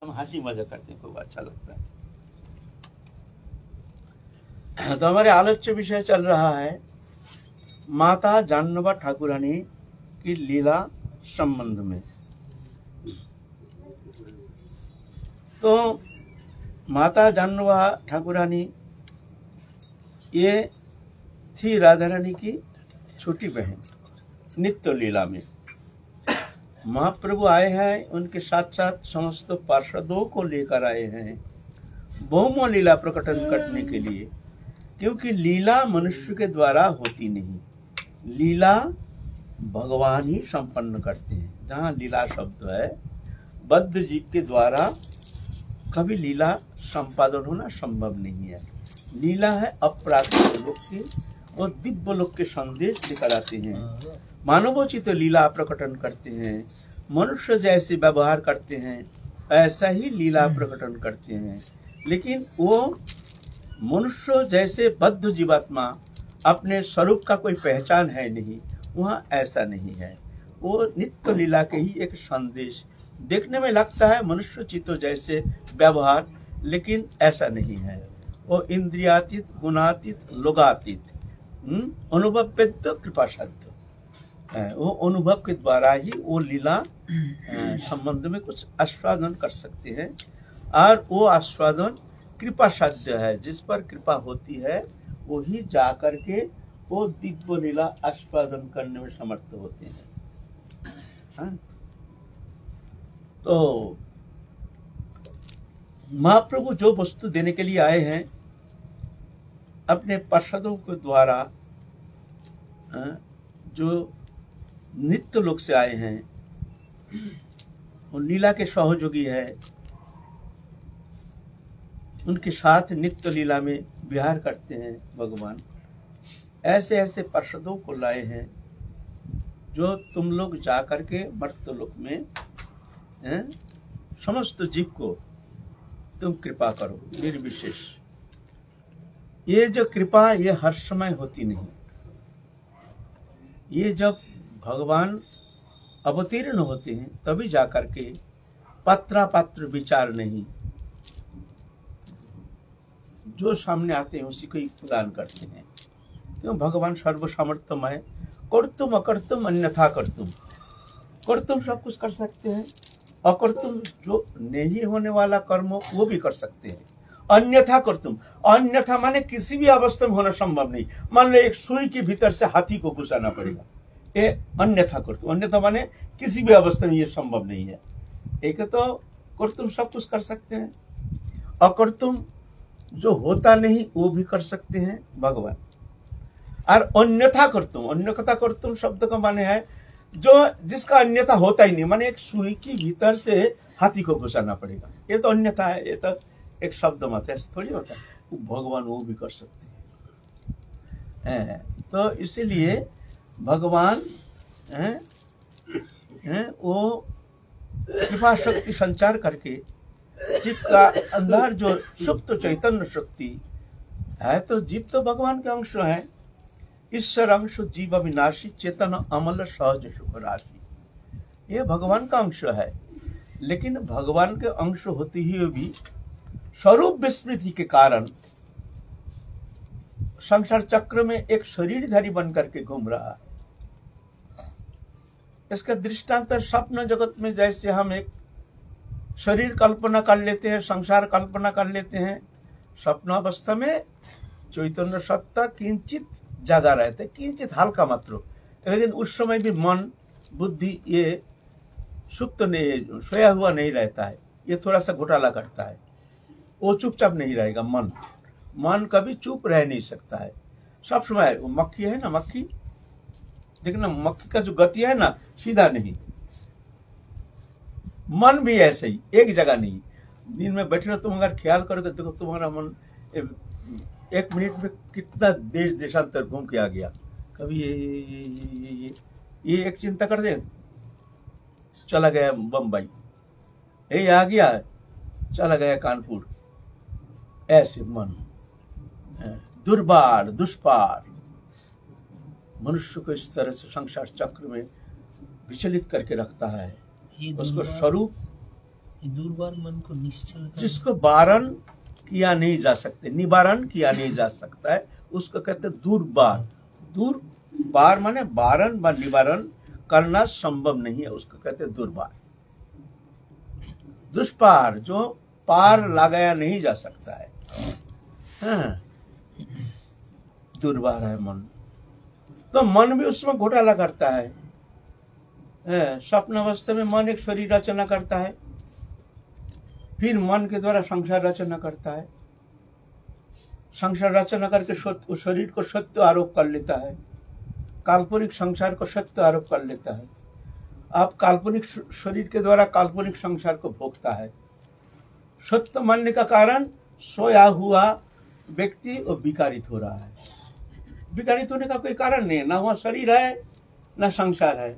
हम हंसी मजा करते हैं, खूब अच्छा लगता है। तो हमारे आलोच्य विषय चल रहा है माता जानवा ठाकुरानी की लीला संबंध में। तो माता जानवा ठाकुरानी ये थी राधा रानी की छोटी बहन। नित्य लीला में महाप्रभु आए हैं, उनके साथ साथ समस्त पार्षदों को लेकर आए हैं बहुमो लीला प्रकटन करने के लिए, क्योंकि लीला मनुष्य के द्वारा होती नहीं, लीला भगवान ही संपन्न करते हैं। जहाँ लीला शब्द है, बद्ध जीव के द्वारा कभी लीला संपादन होना संभव नहीं है। लीला है अपराकृत लोक की और दिव्य लोक के संदेश लेकर आते हैं। मानवोचित लीला प्रकटन करते हैं, मनुष्य जैसे व्यवहार करते हैं ऐसा ही लीला प्रकटन करते हैं। लेकिन वो मनुष्य जैसे बद्ध जीवात्मा अपने स्वरूप का कोई पहचान है नहीं, वहाँ ऐसा नहीं है। वो नित्य लीला के ही एक संदेश देखने में लगता है मनुष्य चित्त जैसे व्यवहार, लेकिन ऐसा नहीं है। वो इंद्रियातीत, गुणातीत, लोगातीत, अनुभववेद्य, कृपा साध्य, वो अनुभव के द्वारा ही वो लीला संबंध में कुछ आस्वादन कर सकते हैं, और वो आस्वादन कृपा साध्य है। जिस पर कृपा होती है वो ही जाकर के वो दिव्य लीला आस्वादन करने में समर्थ होते हैं। तो महाप्रभु जो वस्तु देने के लिए आए हैं अपने पार्षदों के द्वारा, जो नित्य लोक से आए हैं, वो लीला के सहयोगी है, उनके साथ नित्य लीला में विहार करते हैं भगवान। ऐसे ऐसे पार्षदों को लाए हैं जो तुम लोग जाकर के मर्त्य लोक में समस्त जीव को तुम कृपा करो निर्विशेष। ये जो कृपा ये हर समय होती नहीं, ये जब भगवान अवतीर्ण होते हैं तभी जाकर के पात्र विचार नहीं, जो सामने आते हैं उसी को ही प्रदान करते हैं। क्यों? भगवान सर्वसामर्थ्यमय, कर्तुम अकर्तुम अन्यथा कर्तुम। कर्तुम सब कुछ कर सकते हैं, अकर्तुम जो नहीं होने वाला कर्म वो भी कर सकते हैं। अन्यथा कर्तुम, अन्यथा माने किसी भी अवस्था में होना संभव नहीं। मान लो एक सुई के भीतर से हाथी को घुसाना पड़ेगा, ये अन्यथा कर्तुम। अन्यथा माने किसी भी अवस्था में ये संभव नहीं है। एक तो कर्तुम सब कुछ कर सकते हैं, अकर्तुम जो होता नहीं वो भी कर सकते हैं भगवान। और अन्यथा कर्तुम, अन्यथा कर्तुम शब्द का माने है जो जिसका अन्यथा होता ही नहीं, माने एक सुई के भीतर से हाथी को घुसाना पड़ेगा, ये तो अन्यथा है, ये तो एक शब्द मत है, ऐसा थोड़ी होता है। भगवान वो भी कर सकते हैं। तो इसीलिए भगवान वो कृपा शक्ति संचार करके जीव का अंदर जो सुप्त चैतन्य शक्ति है, तो जीव तो भगवान के अंश है। ईश्वर अंश जीव अविनाशी, चेतन अमल सहज सुख राशि, ये भगवान का अंश है। लेकिन भगवान के अंश होते हुए भी स्वरूप विस्मृति के कारण संसार चक्र में एक शरीरधारी बन करके घूम रहा है। इसका दृष्टांत स्वप्न जगत में जैसे हम एक शरीर कल्पना कर लेते हैं, संसार कल्पना कर लेते हैं, स्वप्नावस्था में चैतन्य सत्ता किंचित जागा रहते, किंचित हल्का मात्र, लेकिन उस समय भी मन बुद्धि ये सुप्त नहीं, सोया हुआ नहीं रहता है, ये थोड़ा सा घोटाला करता है, वो चुपचाप नहीं रहेगा। मन कभी चुप रह नहीं सकता है, सब समय। वो मक्खी है ना, मक्खी देखना, मक्खी का जो गति है ना सीधा नहीं, मन भी ऐसे ही एक जगह नहीं। दिन में बैठे रहो, तुम अगर ख्याल करो तो देखो तुम्हारा मन एक मिनट में कितना देश देशांतर घूम के आ गया। कभी ये एक चिंता कर दे, चला गया बम्बई, ये आ गया, चला गया कानपुर। ऐसे मन दुर्बार दुष्पार मनुष्य को इस तरह से संसार चक्र में विचलित करके रखता है। उसको स्वरूप दुर्वार मन को निश्चल जिसको वारण किया नहीं जा सकते, निवारण किया नहीं जा सकता है, उसको कहते हैं दुर्वार। दुर्वार माने वारण व निवारण करना संभव नहीं है, उसको कहते हैं दुर्वार। दुष्पार, जो पार लगाया नहीं जा सकता है, हाँ, दुर्वार है मन। तो मन भी उसमें घोटाला करता है। स्वप्न अवस्था में मन एक शरीर रचना करता है, फिर मन के द्वारा संसार रचना करता है। संसार रचना करके उस शरीर को सत्य आरोप कर लेता है, काल्पनिक संसार को सत्य आरोप कर लेता है। आप काल्पनिक शरीर के द्वारा काल्पनिक संसार को भोगता है। सत्य मानने का कारण सोया हुआ व्यक्ति वो विकारित हो रहा है। विकारित होने का कोई कारण नहीं है, ना वहाँ शरीर है ना संसार है,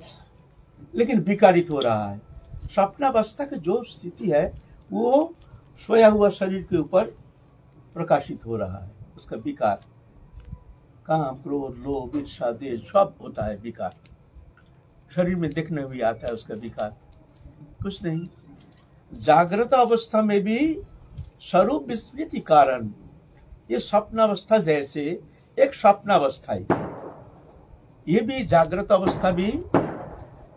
लेकिन विकारित हो रहा है। स्वप्नावस्था की जो स्थिति है वो सोया हुआ शरीर के ऊपर प्रकाशित हो रहा है। उसका विकार, काम, क्रोध, लोभ, ईर्ष्या, द्वेष सब होता है विकार। शरीर में देखने में भी आता है उसका विकार, कुछ नहीं। जागृत अवस्था में भी स्वरूप विस्मृति कारण ये स्वप्नावस्था जैसे एक स्वप्नावस्था है, ये भी जागृत अवस्था भी।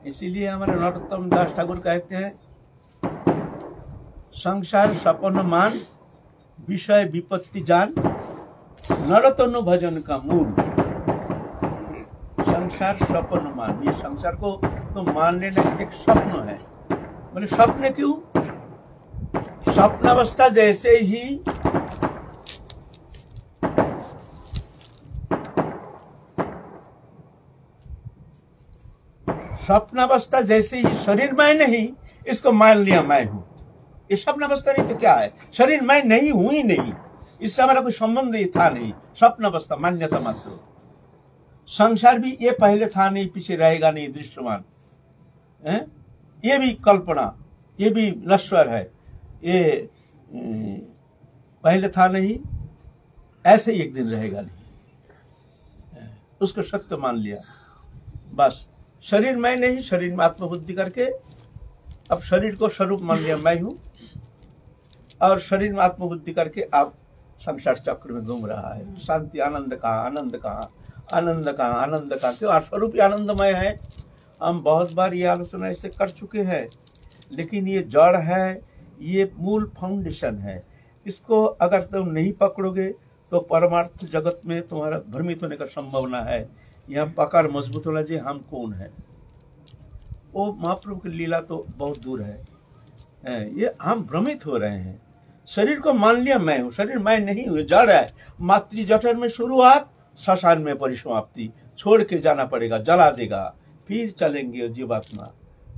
इसीलिए हमारे नरोत्तम दास ठाकुर कहते हैं, संसार सपन मान विषय विपत्ति जान नरतनु भजन का मूल। संसार सपन मान, ये संसार को तो मान लेना एक स्वप्न है। बोले स्वप्न क्यों? स्वप्नावस्था जैसे ही स्वप्नावस्था जैसे ही शरीर मैं नहीं, इसको मान लिया मैं हूं। ये स्वप्नावस्था नहीं तो क्या है? शरीर मैं नहीं हूं ही नहीं, इससे हमारा कोई संबंध ही था नहीं। स्वप्नावस्था मान्यता मात्र। संसार भी ये पहले था नहीं, पीछे रहेगा नहीं, दृश्यमान है। ये भी कल्पना, ये भी नश्वर है, ये पहले था नहीं, ऐसे ही एक दिन रहेगा नहीं। उसको सत्य मान लिया बस। शरीर मैं नहीं, शरीर में आत्मबुद्धि करके अब शरीर को स्वरूप मान लिया मैं हूं, और शरीर में आत्मबुद्धि करके अब संसार चक्र में घूम रहा है। शांति, आनंद कहाँ, आनंद कहाँ, आनंद कहाँ, आनंद कहाँ? क्यों? स्वरूप ही आनंदमय है। हम बहुत बार ये आलोचना ऐसे कर चुके हैं, लेकिन ये जड़ है, ये मूल फाउंडेशन है। इसको अगर तुम नहीं पकड़ोगे तो परमार्थ जगत में तुम्हारा भ्रमित होने का संभावना है। यहाँ पकड़ मजबूत होना चाहिए, हम कौन है। वो महाप्रभु की लीला तो बहुत दूर है। ये हम भ्रमित हो रहे हैं। शरीर को मान लिया मैं हूँ, शरीर मैं नहीं हूँ, जड़ है। मातृ जठर में शुरुआत, श्मशान में परिसमाप्ति। छोड़ के जाना पड़ेगा, जला देगा, फिर चलेंगे जीवात्मा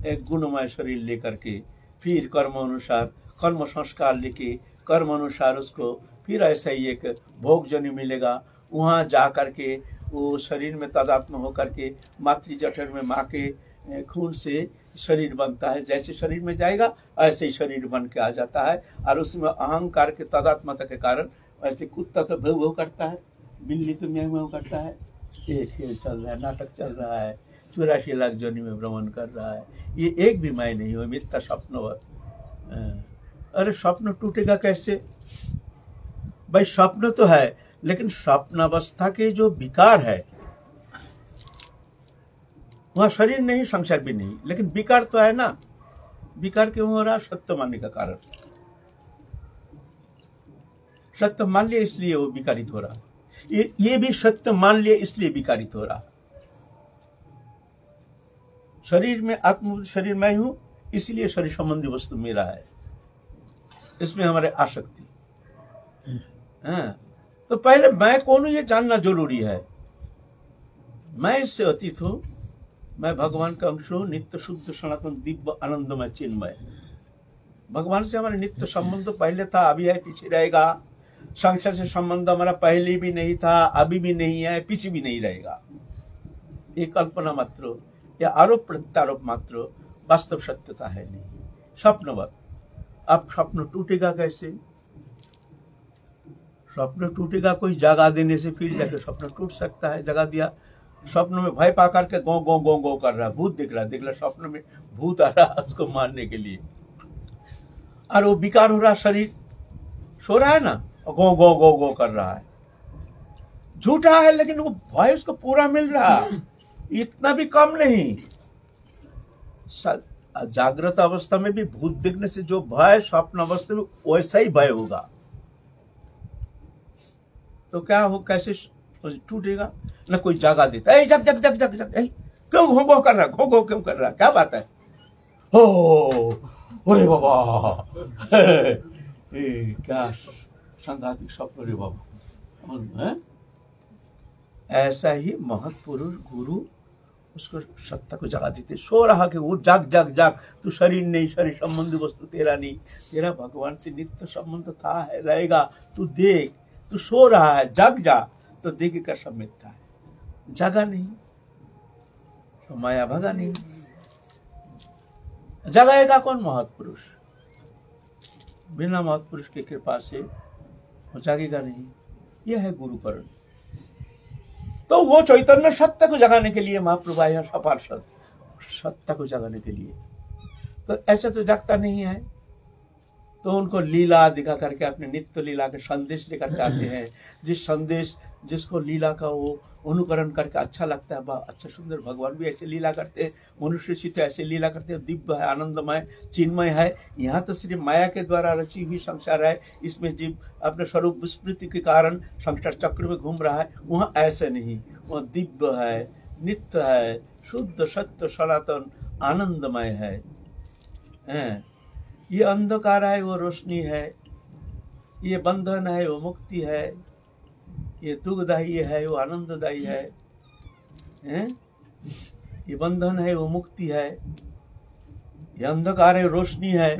एक गुणमय शरीर लेकर के, फिर कर्म अनुसार कर्म संस्कार लेके कर्म अनुसार उसको फिर ऐसा ही एक भोगजन्य मिलेगा। वहाँ जा करके वो शरीर में तादात्म्य होकर के मातृ जठर में माँ के खून से शरीर बनता है। जैसे शरीर में जाएगा ऐसे ही शरीर बन के आ जाता है। और उसमें अहंकार के तादात्म्यता के कारण ऐसे कुत्ता तो भव भव करता है, बिल्ली तो म्याऊ म्याऊ करता है। ये खेल चल रहा है, नाटक चल रहा है, 84 लाख जोनी में भ्रमण कर रहा है। ये एक भी मैं नहीं हो, मिथ्या स्वप्न। अरे स्वप्न टूटेगा कैसे भाई? स्वप्न तो है, लेकिन स्वप्नावस्था के जो विकार है वहां शरीर नहीं, संसार भी नहीं, लेकिन विकार तो है ना। विकार क्यों हो रहा? सत्य मानने का कारण। सत्य मान लिया इसलिए वो विकारित हो रहा। ये भी सत्य मान लिया इसलिए विकारित हो रहा। शरीर में आत्म शरीर मैं हूं, इसलिए शरीर संबंधी वस्तु मेरा है, इसमें हमारे आसक्ति। तो पहले मैं कौन हूं ये जानना जरूरी है। मैं इससे अतीत हूं, मैं भगवान का अंश हूं, नित्य शुद्ध सनातन दिव्य आनंदमय चिन्मय। भगवान से हमारा नित्य संबंध तो पहले था, अभी है, पीछे रहेगा। संसार से संबंध हमारा पहले भी नहीं था, अभी भी नहीं है, पीछे भी नहीं रहेगा। ये कल्पना मात्र या आरोप प्रत्यारोप मात्र, वास्तव सत्यता है नहीं, स्वप्नवत। अब स्वप्न टूटेगा कैसे? स्वप्न टूटेगा कोई जगा देने से, फिर जाके स्वप्न टूट सकता है। जगा दिया, स्वप्न में भय पा करके गौ गौ गौ गौ कर रहा है, भूत दिख रहा है, स्वप्न में भूत आ रहा है उसको मारने के लिए। और वो विकार हो रहा शरीर, सो रहा है ना, गो गो गो गो कर रहा है, झूठा है लेकिन वो भय उसको पूरा मिल रहा, इतना भी कम नहीं। जागृत अवस्था में भी भूत दिखने से जो भय स्वप्न अवस्था में वैसा ही भय होगा, तो क्या हो, कैसे टूटेगा ना। कोई जागा देता है, जग जग जग जग जग, क्यों घो घो कर रहा, घो घो क्यों कर रहा, क्या बात है, हो अरे बाबा क्या सांघातिक स्वप्न रे बाबा। ऐसा ही महत्पुरुष गुरु उसको सत्ता को जगा देते, सो रहा कि वो जाग जाग जाग, तू शरीर नहीं, शरीर संबंधी वस्तु तेरा नहीं, तेरा भगवान से नित्य संबंध था है, रहेगा, तू देख, तू सो रहा है, जग जा, तो देखेगा सब मिथ्या है, जगा नहीं तो माया भगा नहीं, जगाएगा कौन, महत्पुरुष। बिना महत्पुरुष की कृपा से वो जागेगा नहीं, यह है गुरुकरण। तो वो चैतन्य सत्य को जगाने के लिए महाप्रभु आए हैं, सपार्षद सत्य को जगाने के लिए, तो ऐसा तो जगता नहीं है, तो उनको लीला दिखा करके अपने नित्य लीला के संदेश लेकर के आते हैं। जिस संदेश जिसको लीला का वो अनुकरण करके अच्छा लगता है, वाह अच्छा सुंदर, भगवान भी ऐसे लीला करते हैं, मनुष्य चित्त ऐसे लीला करते हैं, दिव्य है, आनंदमय, चिन्मय है। यहाँ तो सिर्फ माया के द्वारा रची हुई संसार है, इसमें जीव अपने स्वरूप विस्मृति के कारण संसार चक्र में घूम रहा है। वहाँ ऐसे नहीं, वह दिव्य है, नित्य है, शुद्ध सत्य सनातन आनंदमय है। ये अंधकार है वो रोशनी है, ये बंधन है वो मुक्ति है, ये दुखदायी है वो आनंददायी है, ये बंधन है वो मुक्ति है, ये अंधकार है रोशनी है,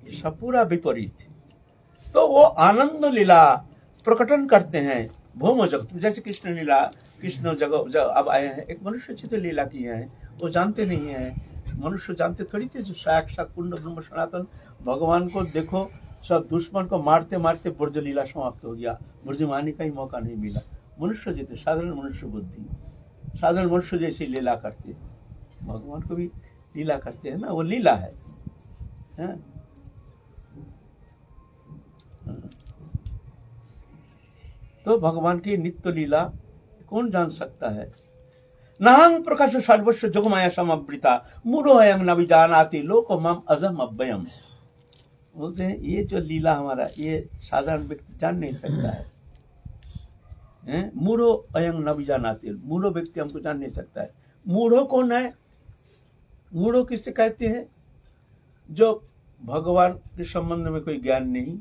ये सब पूरा विपरीत। तो वो आनंद लीला प्रकटन करते हैं भौम जगत, जैसे कृष्ण लीला, कृष्ण जगत अब आए हैं, एक मनुष्य चित्त लीला की है, वो जानते नहीं है, मनुष्य जानते थोड़ी थे। जो साक्षात पूर्ण ब्रह्म सनातन भगवान को देखो, सब दुश्मन को मारते मारते ब्रज लीला समाप्त हो गया, ब्रजमानी का ही मौका नहीं मिला। मनुष्य जैसे साधारण मनुष्य बुद्धि, साधारण मनुष्य जैसी लीला करते, भगवान को भी लीला करते हैं ना, वो लीला है। तो भगवान की नित्य लीला कौन जान सकता है। नाहं प्रकाश सर्वस्व जोगमाया समवृता मूढ़ो अयं न विजानाति लोको मम अजम अव्ययम्। बोलते हैं ये जो लीला हमारा, ये साधारण व्यक्ति जान नहीं सकता है। मूढ़ो अयं न विजानाति, मूढ़ो व्यक्ति हमको जान नहीं सकता है। मूढ़ो कौन है, मूढ़ो किससे कहते हैं, जो भगवान के संबंध में कोई ज्ञान नहीं,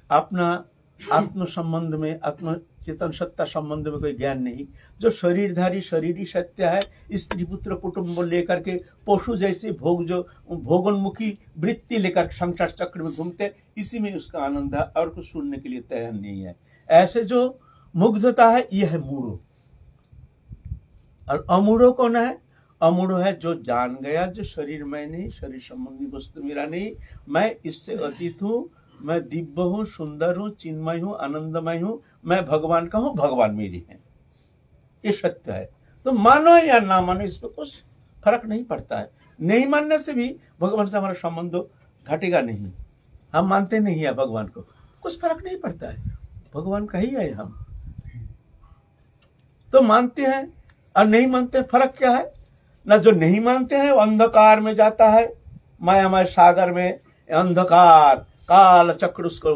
अपना आत्म संबंध में, आत्म चेतन सत्ता संबंध में कोई ज्ञान नहीं, जो शरीरधारी शरीरी सत्य है, स्त्री पुत्र कुटुंब लेकर के पशु जैसे भोगोन्मुखी वृत्ति लेकर संसार चक्र में घूमते, इसी में उसका आनंद है और कुछ सुनने के लिए तैयार नहीं है। ऐसे जो मुग्धता है, यह है मूढ़ो। और अमूढ़ो कौन है, अमूढ़ो है जो जान गया जो शरीर मैं नहीं, शरीर संबंधी वस्तु मेरा नहीं, मैं इससे अतीत हूँ, मैं दिव्य हूँ, सुंदर हूँ, चिन्मय हूँ, आनंदमय हूँ, मैं भगवान का हूँ, भगवान मेरी है, ये सत्य है। तो मानो या ना मानो इसमें कुछ फर्क नहीं पड़ता है। नहीं मानने से भी भगवान से हमारा संबंध घटेगा नहीं, हम मानते नहीं है भगवान को, कुछ फर्क नहीं पड़ता है, भगवान का ही है हम। तो मानते हैं और नहीं मानते, फर्क क्या है ना। जो नहीं मानते हैं वो अंधकार में जाता है, मायामय सागर में अंधकार काल चक्र उसको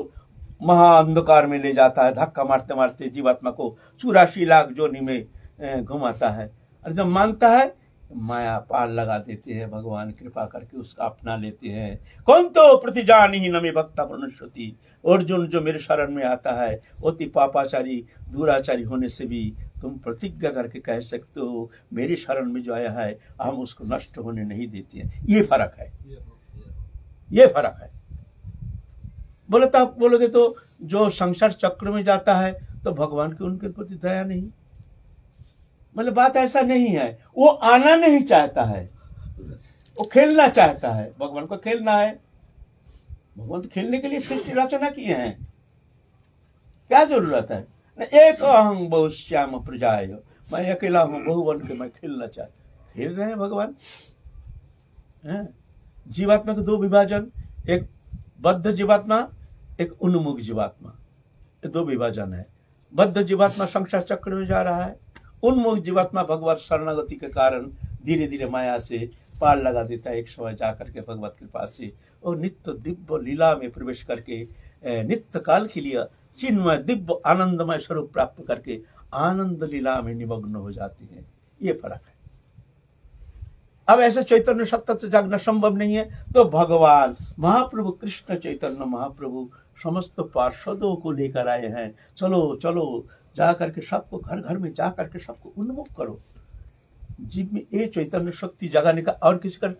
महा अंधकार में ले जाता है, धक्का मारते मारते जीवात्मा को 84 लाख जोनी में घुमाता है। और जब मानता है माया पाल लगा देते हैं, भगवान कृपा करके उसका अपना लेते हैं। कौन तो प्रतिजान ही नमी भक्ता प्रणश्यति, अर्जुन जो मेरे शरण में आता है, अति पापाचारी दुराचारी होने से भी तुम प्रतिज्ञा करके कह सकते हो मेरी शरण में जो आया है हम उसको नष्ट होने नहीं देते हैं। ये फर्क है, ये फर्क है। बोले तो आप बोलोगे तो जो संसार चक्र में जाता है तो भगवान की उनके प्रति दया नहीं, मतलब बात ऐसा नहीं है। वो आना नहीं चाहता है, वो खेलना चाहता है। भगवान को खेलना है, भगवान तो खेलने के लिए सृष्टि रचना किए हैं, क्या जरूरत है। एक अहं बहुश्याम प्रजाय, मैं अकेला हूं बहुवन के, मैं खेलना चाहता। खेल रहे हैं भगवान, हैं? जीवात्मा के दो विभाजन, एक बद्ध जीवात्मा, एक उन्मुख जीवात्मा, ये दो विभाजन है। बद्ध जीवात्मा संसार चक्र में जा रहा है, उन्मुख जीवात्मा भगवत शरणागति के कारण धीरे धीरे माया से पार लगा देता है। एक समय जाकर के भगवत कृपा से और नित्य दिव्य लीला में प्रवेश करके नित्य काल के लिए चिन्मय दिव्य आनंदमय स्वरूप प्राप्त करके आनंद लीला में निमग्न हो जाते हैं। ये फर्क है। अब ऐसे चैतन्य सत्ता से जागना संभव नहीं है, तो भगवान महाप्रभु कृष्ण चैतन्य महाप्रभु समस्त पार्षदों को लेकर आए हैं। चलो चलो जा करके सबको घर घर में जा करके सबको उन्मुख करो। जीव में ये चैतन्य शक्ति जगाने का और किसी का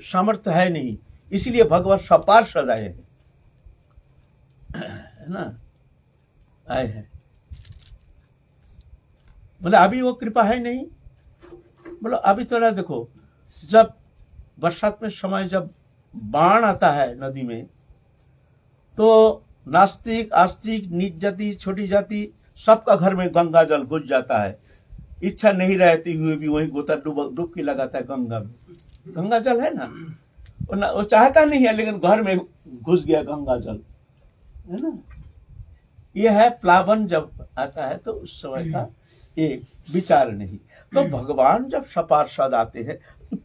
सामर्थ्य है नहीं, इसलिए भगवान सपार्षद आए हैं, है ना, आए हैं। बोले अभी वो कृपा है नहीं। बोलो अभी तो ना, देखो जब बरसात में समय जब बाढ़ आता है नदी में, तो नास्तिक आस्तिक नीच जाति छोटी जाति सबका घर में गंगा जल घुस जाता है। इच्छा नहीं रहती हुए भी वही गोता डुबकी लगाता है गंगा में। गंगा जल है ना, वो चाहता नहीं है, लेकिन घर में घुस गया गंगा जल, है ना। यह है प्लावन जब आता है तो उस समय का एक विचार नहीं। तो भगवान जब सपार्षद आते हैं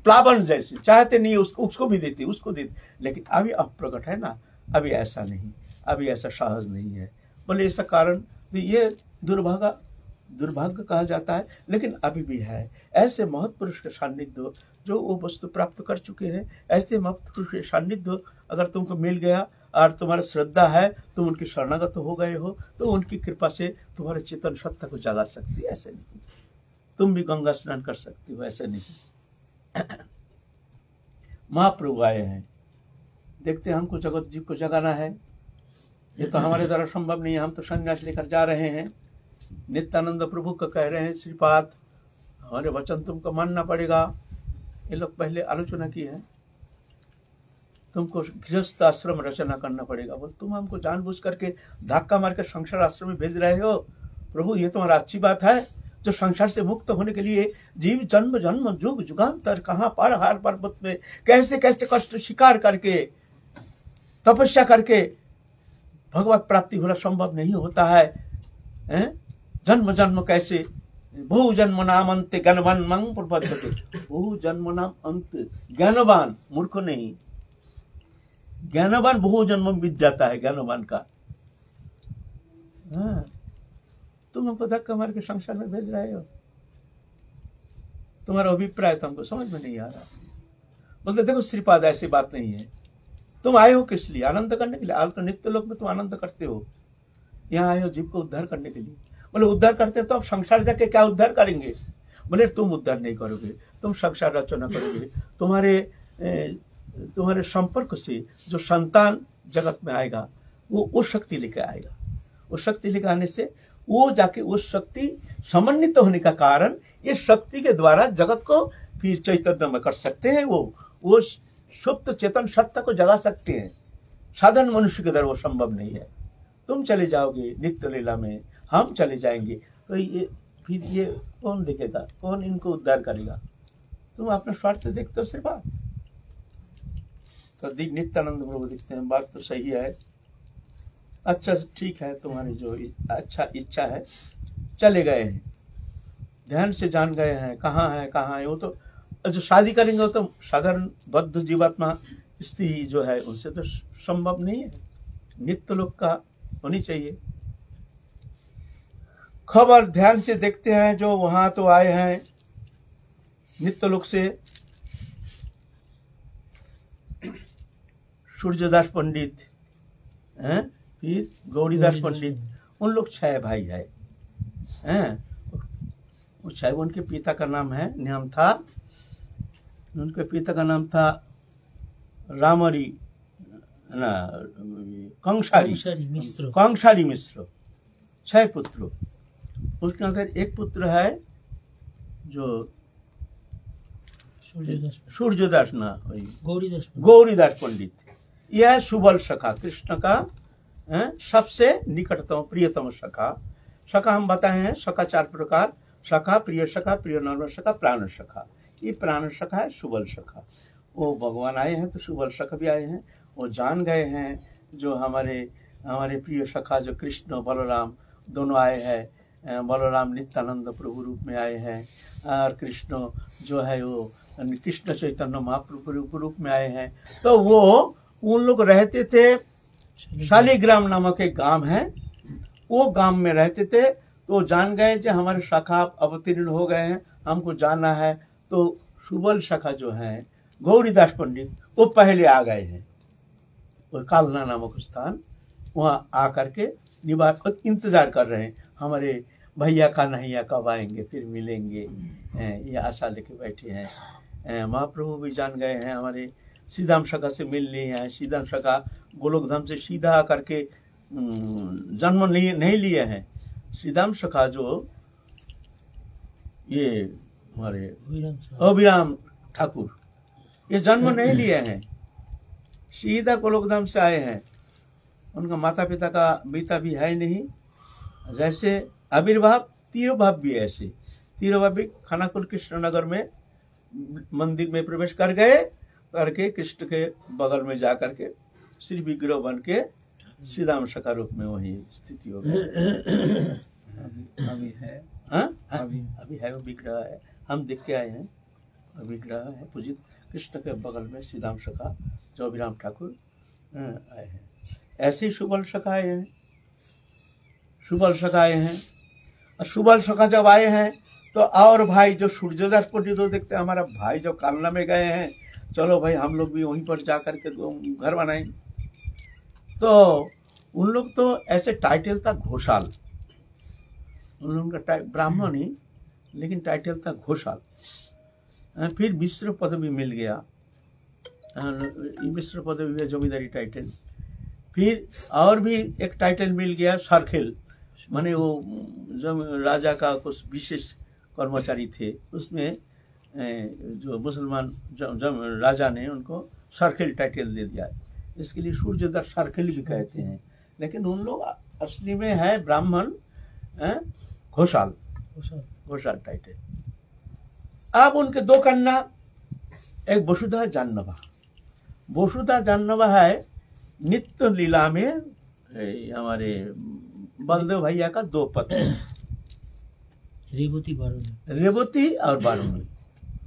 प्लावन जैसे, चाहते नहीं उसको भी देते, उसको देते, लेकिन अभी अप्रकट है ना, अभी ऐसा नहीं, अभी ऐसा सहज नहीं है। बोले ऐसा कारण ये दुर्भाग्य कहा जाता है, लेकिन अभी भी है। ऐसे महत्पुरुष के सान्निध्य जो वो वस्तु प्राप्त कर चुके हैं, ऐसे महत्पुरुष के सान्निध्य अगर तुमको मिल गया और तुम्हारा श्रद्धा है, तुम उनकी शरणागत हो गए हो, तो उनकी कृपा से तुम्हारे चेतन सत्ता को जगा सकती है। ऐसे नहीं तुम भी गंगा स्नान कर सकती हो, ऐसे नहीं। महाप्रभु आए हैं, देखते हैं हमको जगत जीव को जगाना है, ये तो हमारे द्वारा संभव नहीं है। हम तो संन्यास लेकर जा रहे हैं। नित्यानंद प्रभु को कह रहे हैं श्रीपाद हमारे वचन तुमको मानना पड़ेगा। ये लोग पहले आलोचना की है, तुमको गृहस्थ आश्रम रचना करना पड़ेगा। बोल तुम हमको जानबूझ करके धक्का मार कर संसार आश्रम में भेज रहे हो। प्रभु ये तुम्हारा अच्छी बात है, जो संसार से मुक्त होने के लिए जीव जन्म जन्म जुग जुगांतर कहाँ पहाड़ पर्वत में कैसे कैसे कष्ट स्वीकार करके तपस्या करके भगवत प्राप्ति होना संभव नहीं होता है। जन्म जन्म कैसे बहु जन्म नाम अंत ज्ञानवान मंग प्रपद्यते। बहु जन्म नाम अंत, ज्ञानवान मूर्ख नहीं, ज्ञानवान बहु जन्म बीत जाता है ज्ञानवान का। तुम हमको धक्का मार के संसार में भेज रहे हो, तुम्हारा अभिप्राय तो हमको समझ में नहीं आ रहा। बोलते देखो श्रीपाद ऐसी बात नहीं है, तुम आए हो किस लिए? आनंद करने के लिए। आज तो नित्य लोक में तुम आनंद करते हो, यहाँ आए हो जीव को उद्धार करने के लिए। बोले उद्धार करते तो अब संसार जाके क्या उद्धार करेंगे? बोले तुम उद्धार नहीं करोगे, तुम संसार रचना करोगे। तुम्हारे संपर्क से जो संतान जगत में आएगा वो शक्ति लेकर आएगा। उस शक्ति लेकर आने से वो जाके उस शक्ति समन्वित होने का कारण ये शक्ति के द्वारा जगत को फिर चैतन्य में कर सकते हैं। वो सुप्त चेतन सत्ता को जगा सकते हैं। साधारण मनुष्य के द्वारा वो संभव नहीं है। तुम चले जाओगे नित्य लीला में, हम चले जाएंगे, तो फिर ये कौन देखेगा? कौन इनको उद्धार करेगा? तुम अपना स्वार्थ देखते हो सिर्फ। तो नित्यानंद प्रभु देखते हैं बात तो सही है, अच्छा ठीक है, तुम्हारी जो अच्छा इच्छा है, चले गए हैं, ध्यान से जान गए हैं कहाँ है। वो तो जो शादी करेंगे वो तो साधारण बद्ध जीवात्मा स्त्री जो है उनसे तो संभव नहीं है। नित्य लोक का होनी चाहिए। खबर ध्यान से देखते हैं, जो वहां तो आए हैं नित्य लोक से, सूर्यदास पंडित हैं, फिर गौरीदास पंडित, उन लोग 6 भाई है। वो 6, उनके पिता का नाम था उनके पिता का नाम था रामरी ना कंसारी मिश्र। 6 पुत्र, उसके अंदर एक पुत्र है जो सूर्यदास ना गौरीदास पंडित। यह सुबल सखा, कृष्ण का सबसे निकटतम प्रियतम सखा। सखा हम बताए हैं, सखा 4 प्रकार, सखा, प्रिय नर्म सखा, प्राण सखा। ये प्राण सखा है सुबल सखा। वो भगवान आए हैं तो सुबल सखा भी आए हैं, वो जान गए हैं जो हमारे हमारे प्रिय सखा जो कृष्ण बलराम दोनों आए हैं। बलराम नित्यानंद प्रभु रूप में आए हैं और कृष्ण जो है वो कृष्ण चैतन्य महाप्रभु रूप में आए हैं। तो वो उन लोग रहते थे, शालिग्राम नामक एक गांव है, वो गांव में रहते थे। तो जान गए जो हमारे शाखा अवतीर्ण हो गए हैं, हमको जाना है। तो सुबल शाखा जो है गौरीदास पंडित वो पहले आ गए हैं, वो कालना नामक स्थान, वहाँ आकर के निवास इंतजार कर रहे हैं, हमारे भैया का नैया कब आएंगे फिर मिलेंगे, ये आशा लेके बैठे हैं। महाप्रभु भी जान गए हैं, हमारे सीधाम शाखा से मिल लिए हैं। सीधाम शाखा गोलोकधाम से सीधा आकर के जन्म नहीं लिए हैं। सीधाम शाखा जो ये हमारे अभिराम ठाकुर ये जन्म नहीं लिए हैं, सीधा गोलोकधाम से आए हैं। उनका माता पिता का बीता भी है नहीं। जैसे आविर्भाव तिरुभाव भी ऐसे, तिरुभाव भी खानाकुल कृष्णनगर में मंदिर में प्रवेश कर गए, करके कृष्ण के बगल में जा करके श्री विग्रह बन के सीधाम शाखा रूप में वही स्थिति हो गई। अभी है, अभी है वो विग्रह है, हम देख के आए हैं, विग्रह है पूजित कृष्ण के बगल में सीधाम शाखा जो अभिराम ठाकुर आए हैं। ऐसे ही सुबल शाखा आए हैं, सुबल शाखा आए हैं। और सुबल शाखा जब आए हैं तो और भाई जो सूर्यदास पंडित देखते हैं, हमारा भाई जो कालना में गए हैं, चलो भाई हम लोग भी वहीं पर जा करके घर बनाएंगे। तो उन लोग तो ऐसे टाइटल था घोषाल, उन लोगों का ब्राह्मण ही लेकिन टाइटल था घोषाल। फिर मिश्र पदवी मिल गया, मिश्र पदवी है जमींदारी टाइटल। फिर और भी एक टाइटल मिल गया सरखेल, माने वो जब राजा का कुछ विशेष कर्मचारी थे, उसमें जो मुसलमान राजा ने उनको सरखेल टाइटल दे दिया। इसके लिए सूर्यदास सरखेल भी कहते हैं, लेकिन उन लोग असली में है ब्राह्मण घोषाल, घोषाल टाइटल। अब उनके दो कन्या, एक वसुधा जानवा, वसुधा जानवा है नित्य लीला में हमारे बलदेव भैया का दो पत्नी, रेवती और बारूणी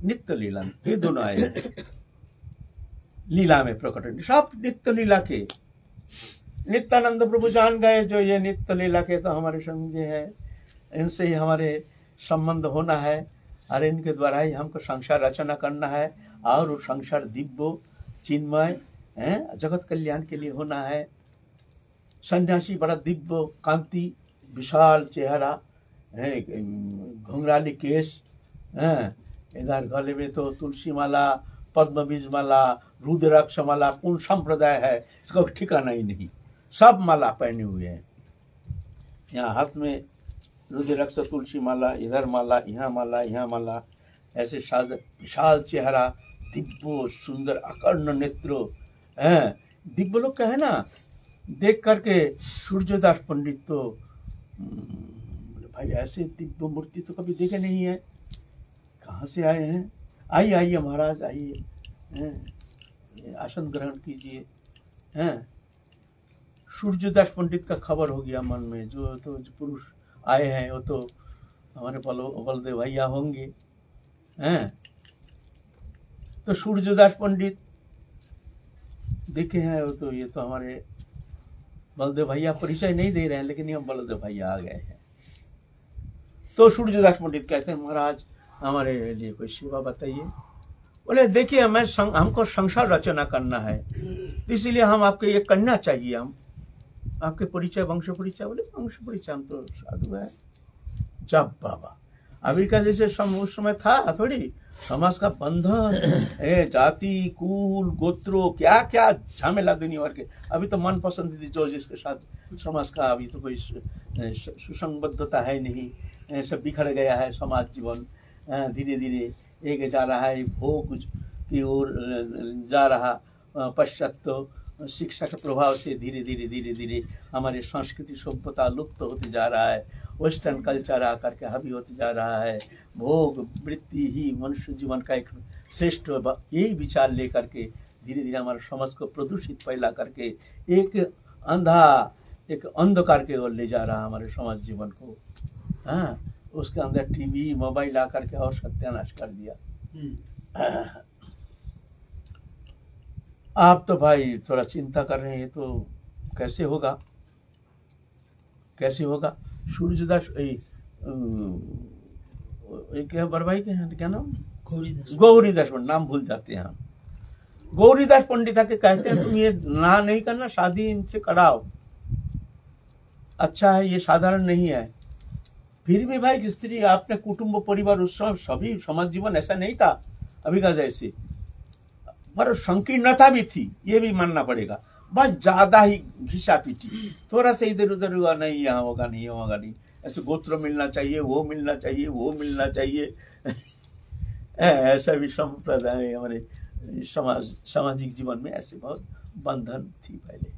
नित्य लीला में ये दोनों आए हैं। लीला में प्रकट सब नित्य लीला के। नित्यानंद प्रभु जान गए जो ये नित्य लीला के तो हमारे संग है, इनसे ही हमारे संबंध होना है और इनके द्वारा ही हमको संसार रचना करना है और वो संसार दिव्य चिन्मय जगत कल्याण के लिए होना है। सन्यासी बड़ा दिव्य कांति, विशाल चेहरा, घुंघराली केश, इधर गले में तो तुलसी माला, पद्म बीज माला, रुद्राक्ष माला, कौन संप्रदाय है इसका ठिकाना ही नहीं, सब माला पहने हुए हैं। यहाँ हाथ में रुद्राक्ष तुलसी माला, इधर माला, यहाँ माला, यहाँ माला, ऐसे विशाल चेहरा, दिव्य सुंदर अकर्ण नेत्र, दिव्य लोग का है ना। देख करके सूर्यदास पंडित तो भाई ऐसे दिव्य मूर्ति तो कभी देखे नहीं है, कहाँ से आए हैं, आइए आइए महाराज आइए, आसन ग्रहण कीजिए। सूर्यदास पंडित का खबर हो गया मन में, जो पुरुष आए हैं वो तो हमारे बलदेव भैया होंगे। तो सूर्यदास पंडित देखे हैं वो तो, ये तो हमारे बलदेव भैया परिचय नहीं दे रहे हैं, लेकिन ये बलदेव भैया आ गए हैं। तो सूर्यदास पंडित कहते हैं महाराज हमारे लिए कोई सेवा बताइए। बोले देखिए हमको संसार रचना करना है, इसीलिए हम आपके ये कन्या चाहिए, हम आपके परिचय वंश परिचय। बोले वंश परिचय हम तो साधु है। जब बाबा अभी का जैसे उस समय था थोड़ी समाज का बंधन, जाति कुल गोत्रों क्या क्या झमेला दुनिया भर के। अभी तो मन पसंद थी जो जिसके साथ समाज का अभी तो कोई सुसंबद्धता है नहीं, सब बिखर गया है समाज जीवन। धीरे धीरे एक जा रहा है भोग की ओर जा रहा, पश्चात शिक्षा के प्रभाव से धीरे धीरे हमारे संस्कृति सभ्यता लुप्त होते जा रहा है। वेस्टर्न कल्चर आकर के हावी होते जा रहा है। भोग वृत्ति ही मनुष्य जीवन का एक श्रेष्ठ यही विचार लेकर के धीरे धीरे हमारे समाज को प्रदूषित फैला करके एक अंधकार के ओर ले जा रहा है हमारे समाज जीवन को। हाँ, उसके अंदर टीवी मोबाइल आकर के और सत्यानाश कर दिया। आप तो भाई थोड़ा चिंता कर रहे हैं, तो कैसे होगा सूर्यदास क्या बरवाई के हैं, क्या नाम, गौरीदास पंडित, नाम भूल जाते हैं हम। गौरीदास पंडित आके कहते हैं तुम ये ना नहीं करना, शादी इनसे कराओ, अच्छा है, ये साधारण नहीं है। फिर भी भाई स्त्री आपने कुटुंब परिवार उस समय सभी समाज जीवन ऐसा नहीं था अभी का जैसे, पर संकीर्णता भी थी, ये भी मानना पड़ेगा। बस ज्यादा ही घिसा पीटी, थोड़ा सा इधर उधर हुआ, नहीं यहाँ होगा नहीं होगा नहीं, ऐसे गोत्र मिलना चाहिए, वो मिलना चाहिए, वो मिलना चाहिए ऐसा भी संप्रदाय हमारे सामाजिक जीवन में ऐसे बहुत बंधन थी पहले।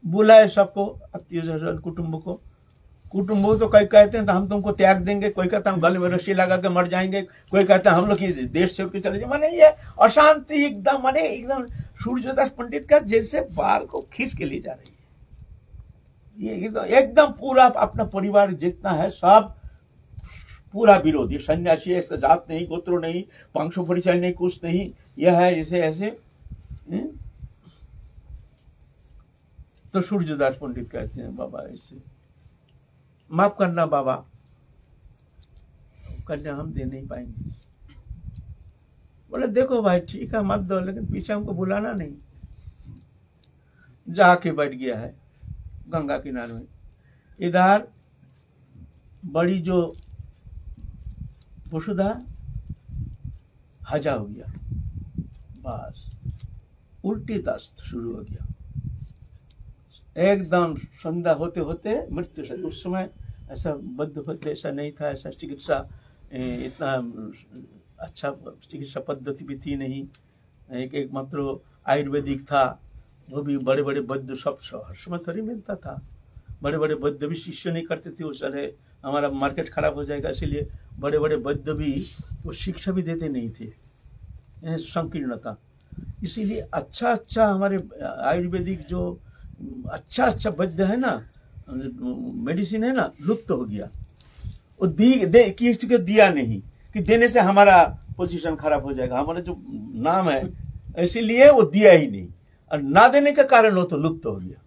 बुलाए सबको, आत्मीय कुटुंब को, तो कोई कहते हैं तो हम तुमको त्याग देंगे, कोई कहता हम गले में रस्सी लगा के मर जाएंगे, कोई कहता हम लोग इस देश छोड़ के चले जाए। माने ये अशांति एकदम, माने एकदम सूर्यदास पंडित का जैसे बाल को खींच के ले जा रही है। ये एकदम पूरा अपना परिवार जितना है सब पूरा विरोधी, सन्यासी है, जात नहीं, गोत्र नहीं, वंश परिचय नहीं, कुछ नहीं, यह है ऐसे ऐसे। तो सूर्यदास पंडित कहते हैं बाबा ऐसे माफ करना बाबा, कन्या हम दे नहीं पाएंगे। बोले देखो भाई ठीक है मत दो, लेकिन पीछे हमको बुलाना नहीं। जाके बैठ गया है गंगा किनारे में। इधर बड़ी जो वसुधा हजा हो गया, बस उल्टी दस्त शुरू हो गया, एकदम संध्या होते होते मृत्यु से। उस समय ऐसा बद्ध पद्धति ऐसा नहीं था, ऐसा चिकित्सा इतना अच्छा चिकित्सा पद्धति भी थी नहीं। एक मात्र आयुर्वेदिक था, वो भी बड़े बड़े वैद्य सब हर समय थोड़ी मिलता था। बड़े बड़े वैद्य भी शिष्य नहीं करते थे, उस तरह हमारा मार्केट खराब हो जाएगा, इसलिए बड़े बड़े वैद्य भी वो शिक्षा भी देते नहीं थे, संकीर्णता। इसीलिए अच्छा हमारे आयुर्वेदिक जो अच्छा वैद्य है ना, मेडिसिन है ना, लुप्त हो गया। वो किसी को दिया नहीं कि देने से हमारा पोजीशन खराब हो जाएगा, हमारा जो नाम है, इसीलिए वो दिया ही नहीं, और ना देने के कारण वो तो लुप्त हो गया।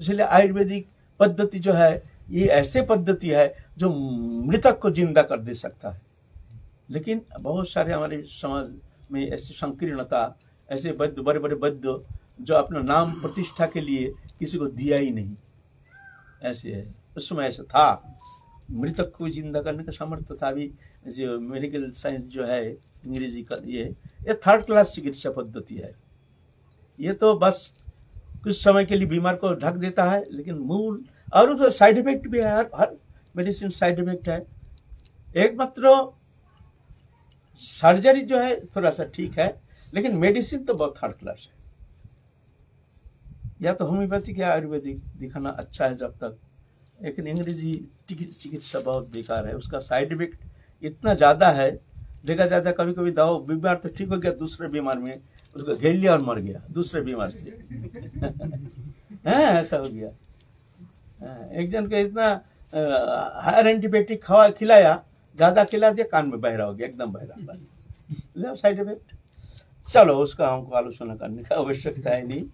इसलिए आयुर्वेदिक पद्धति जो है ये ऐसे पद्धति है जो मृतक को जिंदा कर दे सकता है। लेकिन बहुत सारे हमारे समाज में ऐसी संकीर्णता, ऐसे वैद्य बड़े बड़े वैद्य जो अपना नाम प्रतिष्ठा के लिए किसी को दिया ही नहीं, ऐसे है। उस समय ऐसा था, मृतक को जिंदा करने का सामर्थ्य था। अभी जो मेडिकल साइंस जो है अंग्रेजी का, ये थर्ड क्लास चिकित्सा पद्धति है। ये तो बस कुछ समय के लिए बीमार को ढक देता है, लेकिन मूल और तो साइड इफेक्ट भी है, हर मेडिसिन साइड इफेक्ट है। एकमात्र सर्जरी जो है थोड़ा सा ठीक है, लेकिन मेडिसिन तो बहुत थर्ड क्लास है। या तो होम्योपैथिक या आयुर्वेदिक दिखाना अच्छा है जब तक, लेकिन अंग्रेजी चिकित्सा बहुत बेकार है। उसका साइड इफेक्ट इतना ज्यादा है, देखा जाता है कभी कभी दवा बीमार तो ठीक हो गया, दूसरे बीमार में उसको घेर लिया और मर गया दूसरे बीमार से ऐसा हो गया। एक जन के इतना हायर एंटीबायोटिक खिलाया, ज्यादा खिला दिया, कान में बहरा हो गया, एकदम बहरा। साइड इफेक्ट, चलो उसका हमको आलोचना करने का आवश्यकता है नहीं।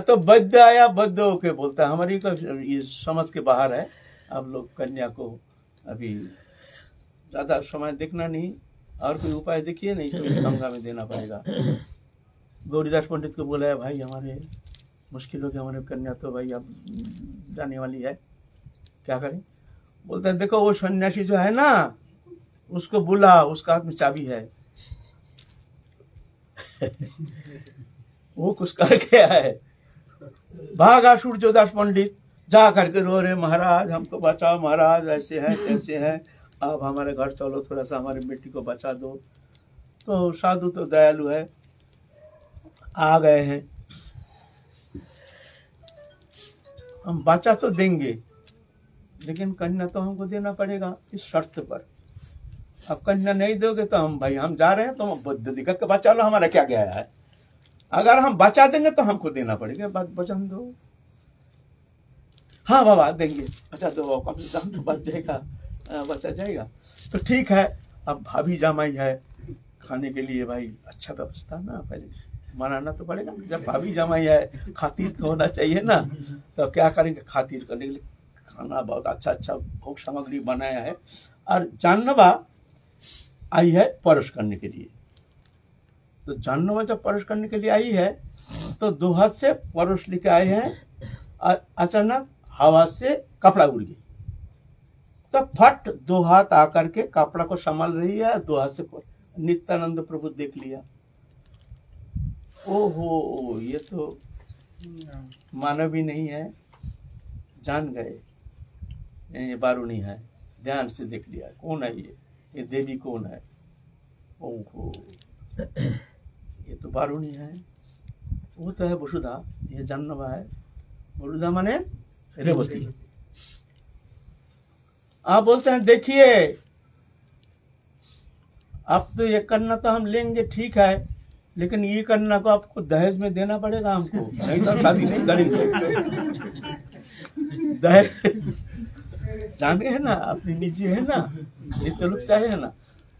तो वैद्य आया, वैद्य होके बोलता है हमारी ये समझ के बाहर है। आप लोग कन्या को अभी ज्यादा समय देखना नहीं, और कोई उपाय देखिए, नहीं तो गंगा में देना पड़ेगा। गौरीदास पंडित को बोला है भाई हमारे मुश्किल हो गया, हमारे कन्या तो भाई अब जाने वाली है, क्या करें। बोलता है देखो वो सन्यासी जो है ना, उसको बुला, उसका हाथ में चाबी है वो कुछ करके आए। भागा सूर्यदास पंडित, जा करके रो रहे, महाराज हमको बचाओ, महाराज ऐसे है कैसे है, अब हमारे घर चलो, थोड़ा सा हमारी बेटी को बचा दो। तो साधु तो दयालु है, आ गए हैं, हम बचा तो देंगे लेकिन कन्या तो हमको देना पड़ेगा इस शर्त पर। अब कन्या नहीं दोगे तो हम भाई हम जा रहे हैं, तो बुद्ध दिखा के बचा लो, हमारा क्या गया है। अगर हम बचा देंगे तो हमको देना पड़ेगा, बात वचन दो। हाँ बाबा देंगे, बचा दो, कम से कम तो बच जाएगा, बचा जाएगा। तो ठीक है, अब भाभी जमाई है खाने के लिए, भाई अच्छा व्यवस्था ना, पहले मनाना तो पड़ेगा। जब भाभी जमाई है खातिर तो होना चाहिए ना। तो क्या करेंगे, खातिर करने के लिए खाना बहुत अच्छा अच्छा भोग सामग्री बनाया है। और जानवा आई है परस करने के लिए। तो जानवा जब परस करने के लिए आई है तो दो हाथ से परस लेके आए हैं, अचानक हवा से कपड़ा उड़ गई। तो फट दो हाथ आकर के कपड़ा को संभाल रही है, दो हाथ से नित्यानंद प्रभु देख लिया, ओहो ये तो मानव ही नहीं है, जान गए ये बारूणी है। ध्यान से देख लिया कौन है ये देवी कौन है, ओहो ये तो बारूणी है, वो तो है वसुधा, ये जानवा है। वसुधा माने रेवती। आप बोलते हैं देखिए अब तो ये करना तो हम लेंगे ठीक है, लेकिन ये करना को आपको दहेज में देना पड़ेगा हमको, नहीं तो शादी नहीं करेंगे। दहेज जाने है ना, अपनी निजी है ना, ये तो लोग चाहे है ना,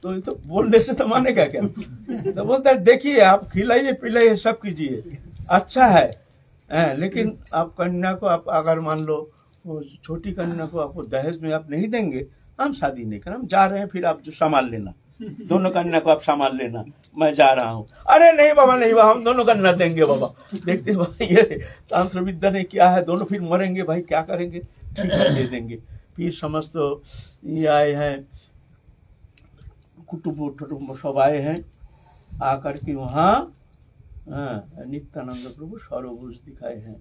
तो ये तो बोलने से तो मानेगा क्या। तो बोलता है देखिए आप खिलाइए पिलाइए सब कीजिए, अच्छा है, लेकिन आप कन्या को आप अगर मान लो वो छोटी कन्या को आपको दहेज में आप नहीं देंगे, हम शादी नहीं करें, हम जा रहे हैं, फिर आप जो संभाल लेना, दोनों कन्या को आप संभाल लेना, मैं जा रहा हूँ। अरे नहीं बाबा नहीं बाबा, हम दोनों कन्या देंगे बाबा। देखते बाबा ये तांत्र विद्या ने क्या है, दोनों फिर मरेंगे भाई, क्या करेंगे, ठीक है दे देंगे। फिर समझ तो ये आए हैं कुटुंब सब आए हैं, आकर के वहाँ नित्यानंद प्रभु सरोभुज दिखाए हैं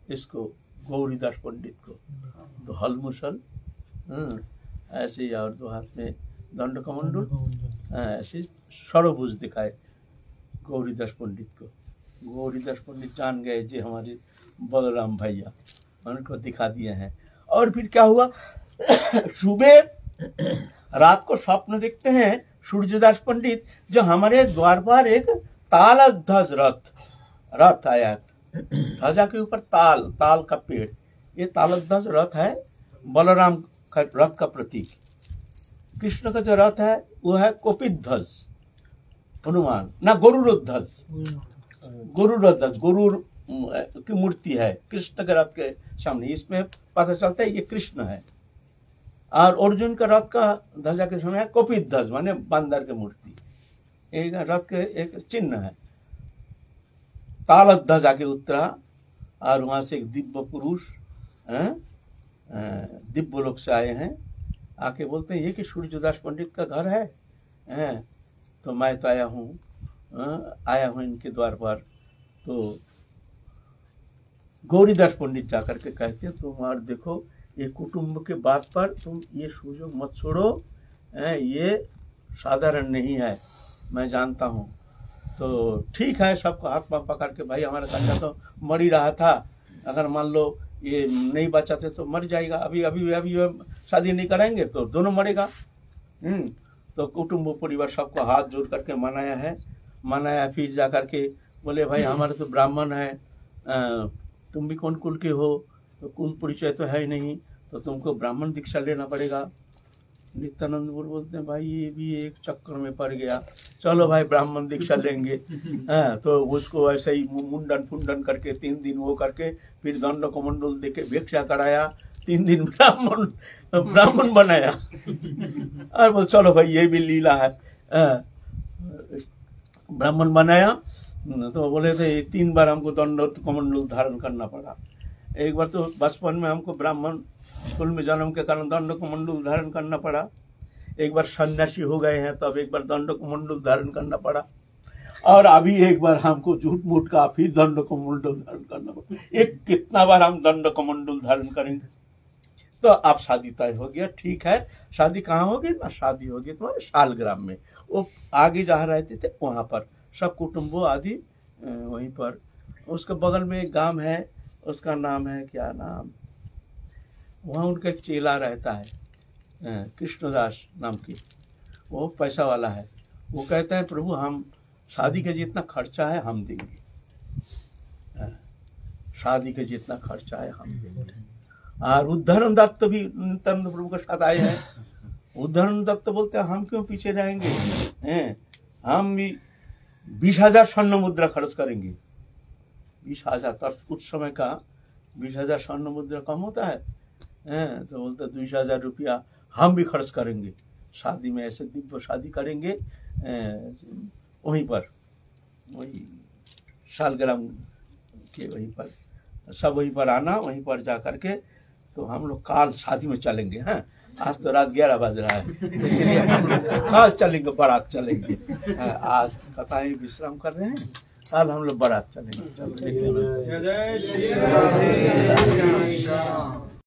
इसको, गौरीदास पंडित को, तो हल मुसल ऐसे ही, और दो हाथ में दंड कमंडल, ऐसे सरोभुज दिखाए गौरीदास पंडित को। गौरीदास पंडित जान गए जी हमारे बलराम भैया, उनको दिखा दिए हैं। और फिर क्या हुआ, सुबह रात को स्वप्न देखते हैं सूर्यदास पंडित, जो हमारे द्वार पर एक ताल ध्वज रथ आया, ध्वजा के ऊपर ताल का पेड़, ये ताल ध्वज रथ है, बलराम का रथ का प्रतीक। कृष्ण का जो रथ है वो है कोपित ध्वज, हनुमान ना गरुड़ ध्वज, गरुड़ की मूर्ति है कृष्ण के रथ के सामने, इसमें पता चलता है ये कृष्ण है। और अर्जुन का रथ का ध्वजा के सामने है कोपित ध्वज, माने बंदर की मूर्ति, एक रथ के एक चिन्ह है। ताल ध्वजा के उतरा और वहां से एक दिव्य पुरुष दिव्य लोक से आए हैं, आके बोलते हैं ये कि सूर्यदास पंडित का घर है, तो मैं तो आया हूँ इनके द्वार पर। तो गौरीदास पंडित जाकर के कहते हैं तुम और देखो ये कुटुंब के बात पर तुम ये सुजोग मत छोड़ो, ये साधारण नहीं है, मैं जानता हूँ। तो ठीक है, सबको हाथ पाँव पकड़ के, भाई हमारा कन्या तो मर ही रहा था, अगर मान लो ये नहीं बचाते तो मर जाएगा, अभी अभी अभी शादी नहीं कराएंगे तो दोनों मरेगा। तो कुटुंब परिवार सबको हाथ जोड़ करके मनाया। फिर जा करके बोले भाई हमारे तो ब्राह्मण है, तुम भी कौन कुल के हो, तो कुल परिचय तो है ही नहीं, तो तुमको ब्राह्मण दीक्षा लेना पड़ेगा। नित्यानंद बोलते हैं भाई ये भी एक चक्कर में पड़ गया, चलो भाई ब्राह्मण दीक्षा लेंगे। तो उसको ऐसे ही मुंडन फुंडन करके 3 दिन वो करके फिर दंड कमंडल देके भिक्षा कराया, 3 दिन ब्राह्मण बनाया। और बोल चलो भाई ये भी लीला है, ब्राह्मण बनाया। तो बोले थे 3 बार हमको दंड कमंडल धारण करना पड़ा। एक बार तो बचपन में हमको ब्राह्मण कुल में जन्म के कारण दंड कमंडल धारण करना पड़ा, एक बार सन्यासी हो गए हैं तब एक बार दंड कमंडल धारण करना पड़ा, और अभी एक बार हमको झूठ मूठ का फिर दंड कमंडल धारण करना पड़ा। एक कितना बार हम दंड कमंडल धारण करेंगे। तो अब शादी तय हो गया, ठीक है। शादी कहाँ होगी ना, शादी होगी तुम्हारे शालग्राम में, वो आगे जहाँ रहते थे वहां पर सब कुटुंबों आदि वहीं पर उसके बगल में एक गांव है, उसका नाम है क्या नाम, वहाँ उनका एक चेला रहता है कृष्णदास नाम की, वो पैसा वाला है। वो कहते हैं प्रभु हम शादी का जितना खर्चा है हम देंगे, शादी का जितना खर्चा है हम देंगे। और उद्धरण दत्त भी नित्यानंद प्रभु के साथ आए हैं। उद्धरण दत्त बोलते हैं हम क्यों पीछे रहेंगे, हम भी 20,000 स्वर्ण मुद्रा खर्च करेंगे। 20,000 तब उस समय का 20,000 स्वर्ण मुद्रा कम होता है, तो बोलते 20,000 रुपया हम भी खर्च करेंगे, शादी में ऐसे दिव्य शादी करेंगे, वहीं पर वही शालग्राम के वहीं पर, सब वहीं पर आना, वहीं पर जा करके तो हम लोग काल शादी में चलेंगे। हैं आज तो रात 11 बज रहा है, इसलिए हम लोग काल चलेंगे, बारात चलेंगे। आज कथाएं विश्राम कर रहे हैं, कल हम लोग बारात चलेंगे।